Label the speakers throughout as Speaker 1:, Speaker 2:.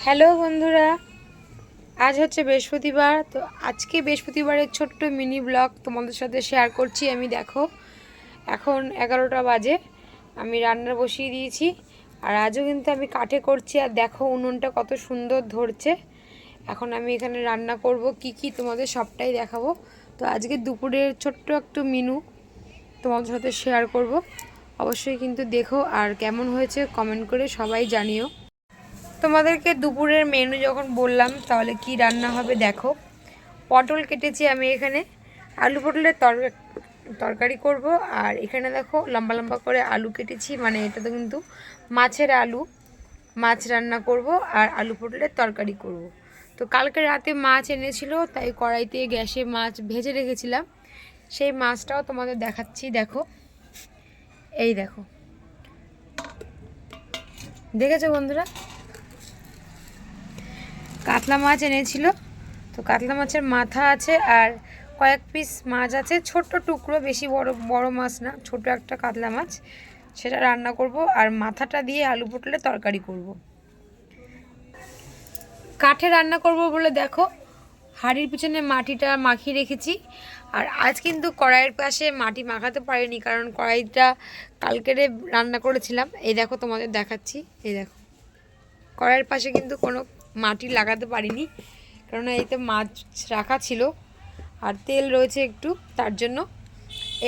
Speaker 1: Hello বন্ধুরা, আজ হচ্ছে বৃহস্পতিবার। তো আজকে বৃহস্পতিবারের ছোট্ট মিনি ব্লগ তোমাদের সাথে শেয়ার করছি। আমি দেখো এখন 11টা বাজে, আমি রান্না বসিয়ে দিয়েছি। আর আজও কিন্তু আমি কাঠে করছি। আর দেখো উনুনটা কত সুন্দর ধরছে। এখন আমি এখানে রান্না করব কি কি তোমাদের সবটাই দেখাবো। তো আজকে দুপুরের ছোট্ট একটু মেনু তোমাদের সাথে শেয়ার করব। অবশ্যই কিন্তু দেখো, আর কেমন হয়েছে কমেন্ট করে সবাই জানিও। তোমাদেরকে দুপুরের মেনু যখন বললাম তাহলে কি রান্না হবে দেখো। পটল কেটেছি আমি এখানে, আলু পটলের তরকারি করব। আর এখানে দেখো লম্বা লম্বা করে আলু কেটেছি, মানে এটা তো কিন্তু মাছের আলু, মাছ রান্না করব আর আলু পটলের তরকারি করব। তো কালকে রাতে মাছ এনেছিল, তাই কড়াইতে গ্যাসে মাছ ভেজে রেখেছিলাম। সেই মাছটাও তোমাদের দেখাচ্ছি। দেখো, এই দেখো, দেখেছো বন্ধুরা, কাতলা মাছ এনেছিল। তো কাতলা মাছের মাথা আছে আর কয়েক পিস মাছ আছে, ছোট্ট টুকরো, বেশি বড় বড় মাছ না, ছোট একটা কাতলা মাছ, সেটা রান্না করব। আর মাথাটা দিয়ে আলু পটলের তরকারি করব। কাঠে রান্না করব বলে দেখো হাঁড়ির পিছনে মাটিটা মাখিয়ে রেখেছি। আর আজ কিন্তু কড়াইয়ের পাশে মাটি মাখাতে পারিনি, কারণ কড়াইটা কালকেরে রান্না করেছিলাম। এই দেখো তোমাদের দেখাচ্ছি, এই দেখো কড়াইয়ের পাশে কিন্তু কোনো মাটি লাগাতে পারিনি, কারণ এতে মাছ রাখা ছিল আর তেল রয়েছে একটু, তার জন্য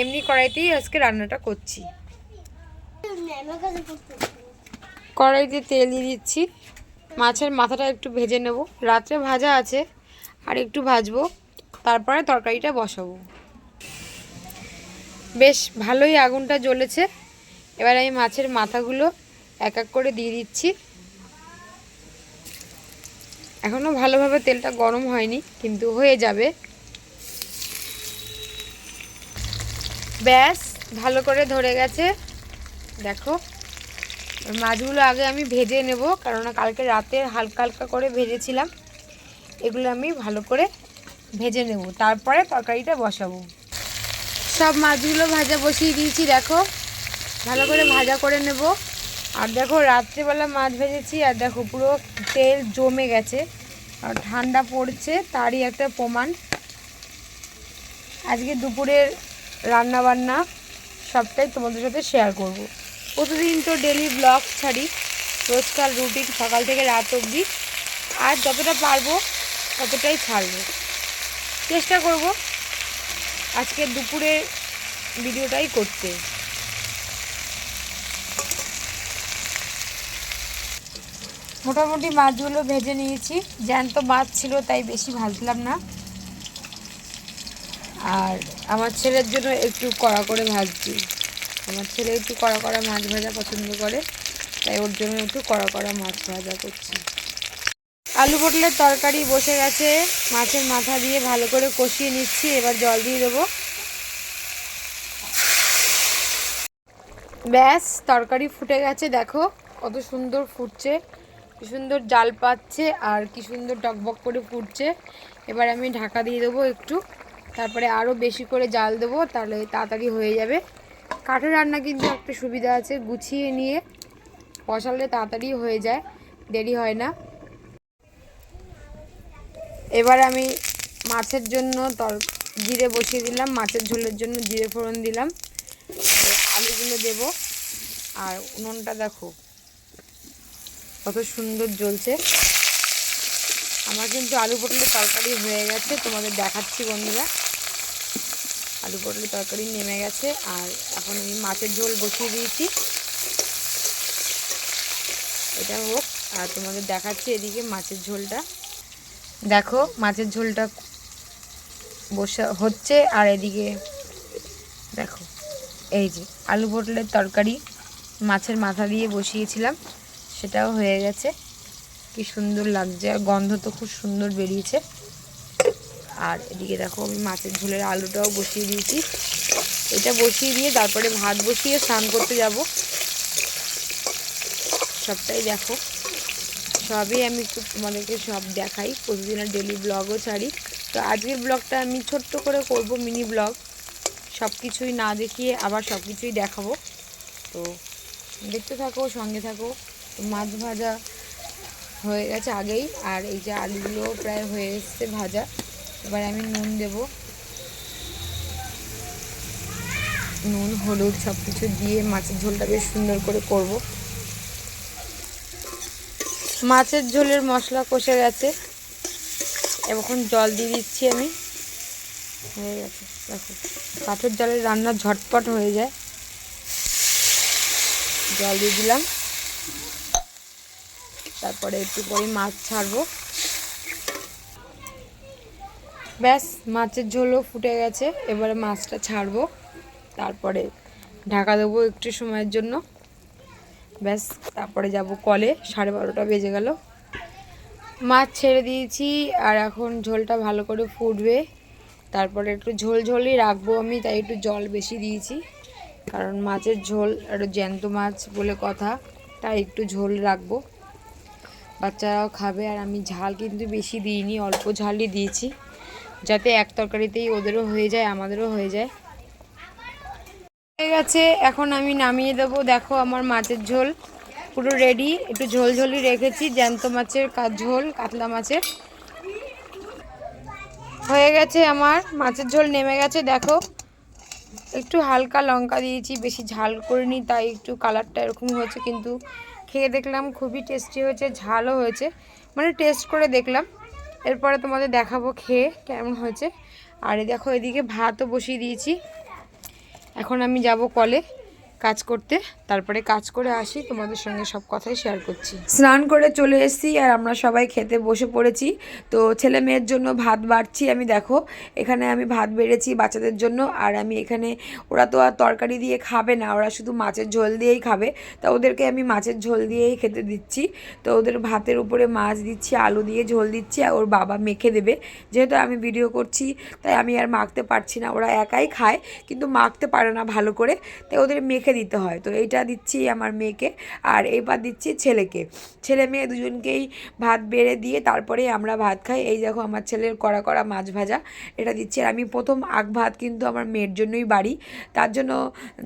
Speaker 1: এমনি কড়াইতেই আজকে রান্নাটা করছি। কড়াইতে তেল দিয়ে দিচ্ছি, মাছের মাথাটা একটু ভেজে নেব, রাত্রে ভাজা আছে আর একটু ভাজবো, তারপরে তরকারিটা বসাবো। বেশ ভালোই আগুনটা জ্বলেছে। এবার আমি মাছের মাথাগুলো এক এক করে দিয়ে দিচ্ছি। এখনও ভালোভাবে তেলটা গরম হয়নি, কিন্তু হয়ে যাবে। ব্যাস, ভালো করে ধরে গেছে। দেখো মাছগুলো আগে আমি ভেজে নেব, কারণ কালকে রাতে হালকা হালকা করে ভেজেছিলাম। এগুলো আমি ভালো করে ভেজে নেব, তারপরে তরকারিটা বসাবো। সব মাছগুলো ভাজা বসিয়ে দিয়েছি, দেখো ভালো করে ভাজা করে নেব। আর দেখো রাত্রেবেলা মাছ ভেজেছি, আর দেখো পুরো তেল জমে গেছে, আর ঠান্ডা পড়ছে, তারই একটা প্রমাণ। আজকে দুপুরের রান্না বান্না সবটাই তোমাদের সাথে শেয়ার করব। প্রতিদিন তো ডেলি ব্লগ ছাড়ি, রোজকার রুটিন সকাল থেকে রাত অবধি। আর যতটা পারবো ততটাই ছাড়বো, চেষ্টা করব আজকে দুপুরের ভিডিওটাই করতে। মোটামুটি মাছগুলো ভেজে নিয়েছি, জ্যান্ত মাছ ছিল তাই বেশি ভাজলাম না। আর আমার ছেলের জন্য একটু কড়া করে ভাজছি। আমার ছেলে একটু কড়া কড়া মাছ ভাজা পছন্দ করে, তাই ওর জন্য একটু কড়া কড়া মাছ ভাজা করছি। আলু পটলের তরকারি বসে গেছে, মাছের মাথা দিয়ে ভালো করে কষিয়ে নিচ্ছি। এবার জল দিয়ে দেবো। ব্যাস, তরকারি ফুটে গেছে, দেখো কত সুন্দর ফুটছে, কি সুন্দর জাল পাচ্ছে আর কি সুন্দর টকবক করে ফুটছে। এবার আমি ঢাকা দিয়ে দেবো একটু, তারপরে আরও বেশি করে জাল দেবো, তাহলে তাড়াতাড়ি হয়ে যাবে। কাঠের রান্না কিন্তু একটা সুবিধা আছে, গুছিয়ে নিয়ে বসালে তাড়াতাড়ি হয়ে যায়, দেরি হয় না। এবার আমি মাছের জন্য জিরে বসিয়ে দিলাম, মাছের ঝোলের জন্য জিরে ফোড়ন দিলাম, আলুগুলো দেব। আর উনুনটা দেখো কত সুন্দর জ্বলছে। আমার কিন্তু আলু পটলের তরকারি হয়ে গেছে, তোমাদের দেখাচ্ছি বন্ধুরা। আলু পটলের তরকারি নেমে গেছে, আর এখন আমি মাছের ঝোল বসিয়ে দিয়েছি, এটা হোক। আর তোমাদের দেখাচ্ছি এদিকে মাছের ঝোলটা, দেখো মাছের ঝোলটা বসা হচ্ছে। আর এদিকে দেখো এই যে আলু পটলের তরকারি মাছের মাথা দিয়ে বসিয়েছিলাম, সেটাও হয়ে গেছে। কি সুন্দর লাগছে, আর গন্ধ তো খুব সুন্দর বেরিয়েছে। আর এদিকে দেখো আমি মাছের ঝোলের আলুটাও বসিয়ে দিয়েছি। এটা বসিয়ে দিয়ে তারপরে ভাত বসিয়ে স্নান করতে যাব। সবটাই দেখো, সবই আমি তোমাদেরকে সব দেখাই, প্রতিদিনের ডেলি ব্লগও ছাড়ি। তো আজকের ব্লগটা আমি ছোট্ট করে করব, মিনি ব্লগ, সব কিছুই না দেখিয়ে আবার সব কিছুই দেখাবো। তো দেখতে থাকো, সঙ্গে থাকো। মাছ ভাজা হয়ে গেছে আগেই। আর এই যে আলুগুলো প্রায় হয়ে এসছে ভাজা। এবার আমি নুন দেব, নুন হলুদ সব কিছু দিয়ে মাছের ঝোলটা বেশ সুন্দর করে করব। মাছের ঝোলের মশলা কষে গেছে, এখন জল দিয়ে দিচ্ছি আমি। হয়ে গেছে দেখো, কাঠের জলের রান্না ঝটপট হয়ে যায়। জল দিয়ে দিলাম, তারপরে একটু পরে মাছ ছাড়বো। ব্যাস, মাছের ঝোলও ফুটে গেছে। এবারে মাছটা ছাড়বো, তারপরে ঢাকা দেবো একটু সময়ের জন্য। ব্যাস, তারপরে যাব কলে। 12:30 বেজে গেল। মাছ ছেড়ে দিয়েছি, আর এখন ঝোলটা ভালো করে ফুটবে। তারপরে একটু ঝোল ঝোলই রাখবো আমি, তাই একটু জল বেশি দিয়েছি, কারণ মাছের ঝোল একটু জ্যান্ত মাছ বলে কথা, তাই একটু ঝোল রাখবো। বাচ্চারাও খাবে। আর আমি ঝাল কিন্তু বেশি দিইনি, অল্প ঝালই দিয়েছি, যাতে এক তরকারিতেই ওদেরও হয়ে যায় আমাদেরও হয়ে যায়। হয়ে গেছে, এখন আমি নামিয়ে দেবো। দেখো আমার মাছের ঝোল পুরো রেডি। একটু ঝোল ঝোলই রেখেছি, জ্যান্ত মাছের ঝোল, কাতলা মাছের। হয়ে গেছে আমার মাছের ঝোল, নেমে গেছে। দেখো, একটু হালকা লঙ্কা দিয়েছি, বেশি ঝাল করিনি, তাই একটু কালারটা এরকম হয়েছে, কিন্তু খেয়ে দেখলাম খুবই টেস্টি হয়েছে, ঝালও হয়েছে। মানে টেস্ট করে দেখলাম, এরপরে তোমাদের দেখাবো খেয়ে কেমন হয়েছে। আর দেখো, এদিকে ভাতও বসিয়ে দিয়েছি। এখন আমি যাব কলে কাজ করতে, তারপরে কাজ করে আসি, তোমাদের সঙ্গে সব কথাই শেয়ার করছি। স্নান করে চলে এসেছি, আর আমরা সবাই খেতে বসে পড়েছি। তো ছেলে মেয়ের জন্য ভাত বাড়ছি আমি। দেখো, এখানে আমি ভাত বেড়েছি বাচ্চাদের জন্য। আর আমি এখানে, ওরা তো আর তরকারি দিয়ে খাবে না, ওরা শুধু মাছের ঝোল দিয়েই খাবে। তা ওদেরকে আমি মাছের ঝোল দিয়েই খেতে দিচ্ছি। তো ওদের ভাতের উপরে মাছ দিচ্ছি, আলু দিয়ে ঝোল দিচ্ছি, আর ওর বাবা মেখে দেবে। যেহেতু আমি ভিডিও করছি, তাই আমি আর মাখতে পারছি না। ওরা একাই খায়, কিন্তু মাখতে পারে না ভালো করে, তাই ওদের মেখে দিতে হয়। তো এইটা দিচ্ছি আমার মেয়েকে, আর এইবার দিচ্ছি ছেলেকে। ছেলে মেয়ে দুজনকেই ভাত বেড়ে দিয়ে তারপরে আমরা ভাত খাই। এই দেখো, আমার ছেলের কড়া কড়া মাছ ভাজা, এটা দিচ্ছি। আমি প্রথম আগ ভাত কিন্তু আমার মেয়ের জন্যই বাড়ি। তার জন্য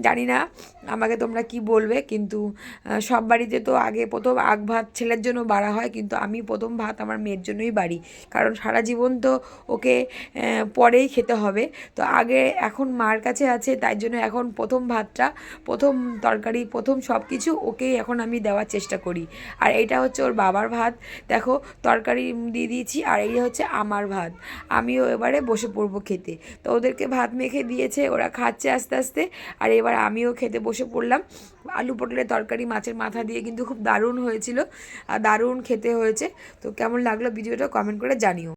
Speaker 1: জানি না আমাকে তোমরা কি বলবে, কিন্তু সব বাড়িতে তো আগে প্রথম আগ ভাত ছেলের জন্য বাড়া হয়, কিন্তু আমি প্রথম ভাত আমার মেয়ের জন্যই বাড়ি, কারণ সারা জীবন তো ওকে পরেই খেতে হবে। তো আগে, এখন মার কাছে আছে, তাই জন্য এখন প্রথম ভাতটা, প্রথম তরকারি, প্রথম সব কিছু ওকেই এখন আমি দেওয়ার চেষ্টা করি। আর এইটা হচ্ছে ওর বাবার ভাত। দেখো, তরকারি দিয়ে দিয়েছি, আর এই হচ্ছে আমার ভাত। আমিও এবারে বসে পড়বো খেতে। তো ওদেরকে ভাত মেখে দিয়েছে, ওরা খাচ্ছে আস্তে আস্তে, আর এবার আমিও খেতে বসে পড়লাম। আলু পটলের তরকারি মাছের মাথা দিয়ে কিন্তু খুব দারুণ হয়েছিল, আর দারুণ খেতে হয়েছে। তো কেমন লাগলো ভিডিওটা কমেন্ট করে জানিও।